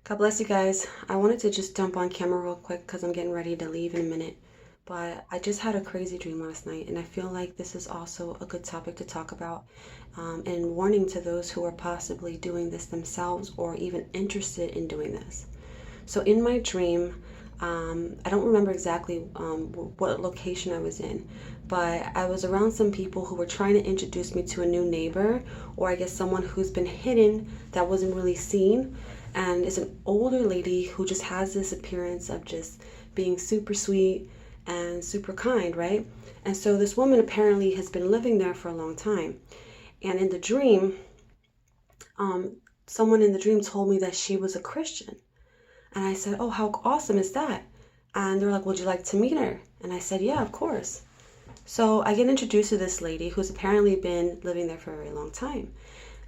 God bless you guys. I wanted to just jump on camera real quick because I'm getting ready to leave in a minute. But I just had a crazy dream last night, and I feel like this is also a good topic to talk about, and warning to those who are possibly doing this themselves or even interested in doing this. So in my dream, I don't remember exactly what location I was in, but I was around some people who were trying to introduce me to a new neighbor, or I guess someone who's been hidden that wasn't really seen. And it's an older lady who just has this appearance of just being super sweet and super kind, right? And so this woman apparently has been living there for a long time. And in the dream, someone in the dream told me that she was a Christian. And I said, "Oh, how awesome is that?" And they're like, "Would you like to meet her?" And I said, "Yeah, of course." So I get introduced to this lady who's apparently been living there for a very long time.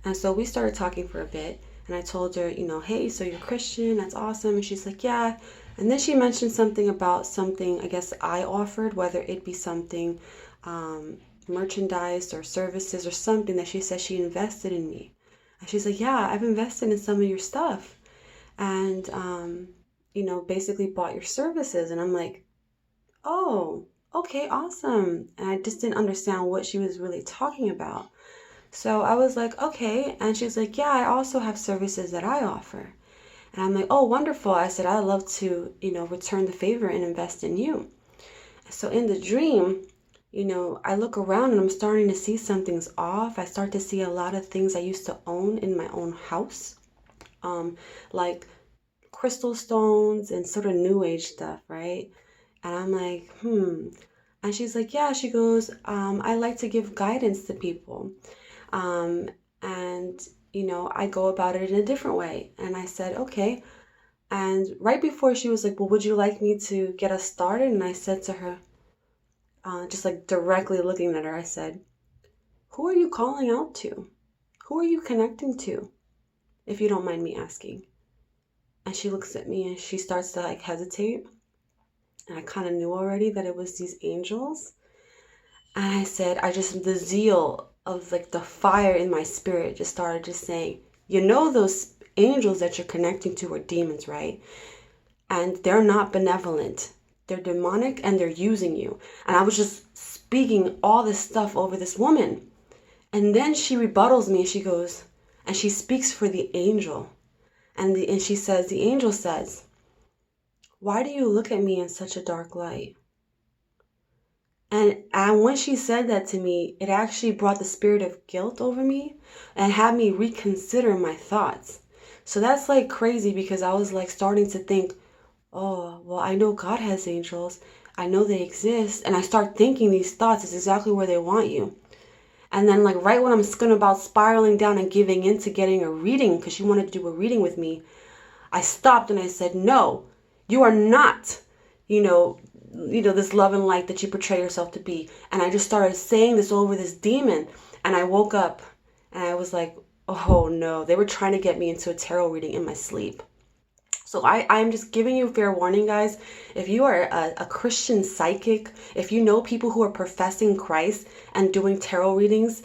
And so we started talking for a bit. And I told her, "Hey, so you're Christian? That's awesome." And she's like, "Yeah." And then she mentioned something about something I guess I offered, whether it be something merchandise or services or something that she said she invested in me. And she's like, "Yeah, I've invested in some of your stuff. And basically bought your services." And I'm like, "Oh, okay, awesome." And I just didn't understand what she was really talking about. So I was like, "Okay." And she's like, "Yeah, I also have services that I offer." And I'm like, "Oh, wonderful." I said, "I'd love to, return the favor and invest in you." So in the dream, I look around and I'm starting to see something's off. I start to see a lot of things I used to own in my own house, like crystal stones and sort of new age stuff, right? And I'm like, And she's like, "Yeah," she goes, "I like to give guidance to people. And I go about it in a different way." And I said, "Okay." And right before she was like, "Well, would you like me to get us started?" And I said to her, just like directly looking at her, I said, "Who are you calling out to? Who are you connecting to, if you don't mind me asking?" And she looks at me and she starts to like hesitate. And I kind of knew already that it was these angels. And I said, the zeal of like the fire in my spirit just started just saying, those angels that you're connecting to are demons, right? And they're not benevolent. They're demonic and they're using you. And I was just speaking all this stuff over this woman. And then she rebuttals me. She goes, and she speaks for the angel. And she says, the angel says, "Why do you look at me in such a dark light?" And when she said that to me, it actually brought the spirit of guilt over me and had me reconsider my thoughts. So that's like crazy because I was like starting to think, "Oh, well, I know God has angels. I know they exist." And I start thinking these thoughts is exactly where they want you. And then like right when I'm going about spiraling down and giving in to getting a reading, because she wanted to do a reading with me, I stopped and I said, "No, you are not, this love and light that you portray yourself to be." And I just started saying this over this demon. And I woke up and I was like, "Oh no, they were trying to get me into a tarot reading in my sleep." So I'm just giving you fair warning, guys. If you are a Christian psychic, if you know people who are professing Christ and doing tarot readings,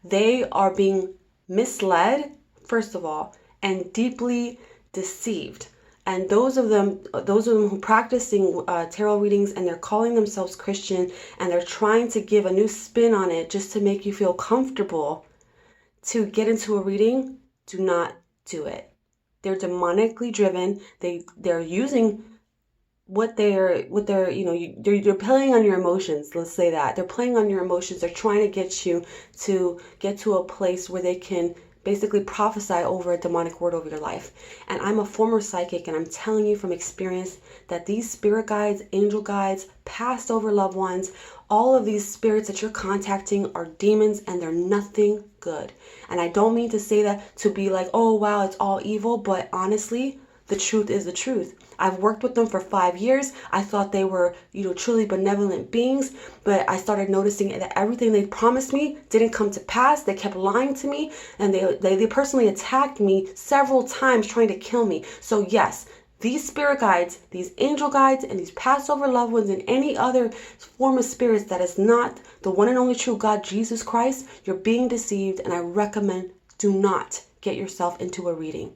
they are being misled, first of all, and deeply deceived. And those of them who are practicing tarot readings and they're calling themselves Christian and they're trying to give a new spin on it just to make you feel comfortable to get into a reading, do not do it. They're demonically driven. They're using they're playing on your emotions. Let's say that they're playing on your emotions. They're trying to get you to get to a place where they can basically prophesy over a demonic word over your life. And I'm a former psychic, and I'm telling you from experience that these spirit guides, angel guides, passed over loved ones, all of these spirits that you're contacting are demons, and they're nothing good. And I don't mean to say that to be like, "Oh wow, it's all evil," but honestly, the truth is the truth. I've worked with them for 5 years. I thought they were, truly benevolent beings, but I started noticing that everything they promised me didn't come to pass. They kept lying to me, and they personally attacked me several times trying to kill me. So yes, these spirit guides, these angel guides, and these Passover loved ones, and any other form of spirits that is not the one and only true God, Jesus Christ, you're being deceived, and I recommend do not get yourself into a reading.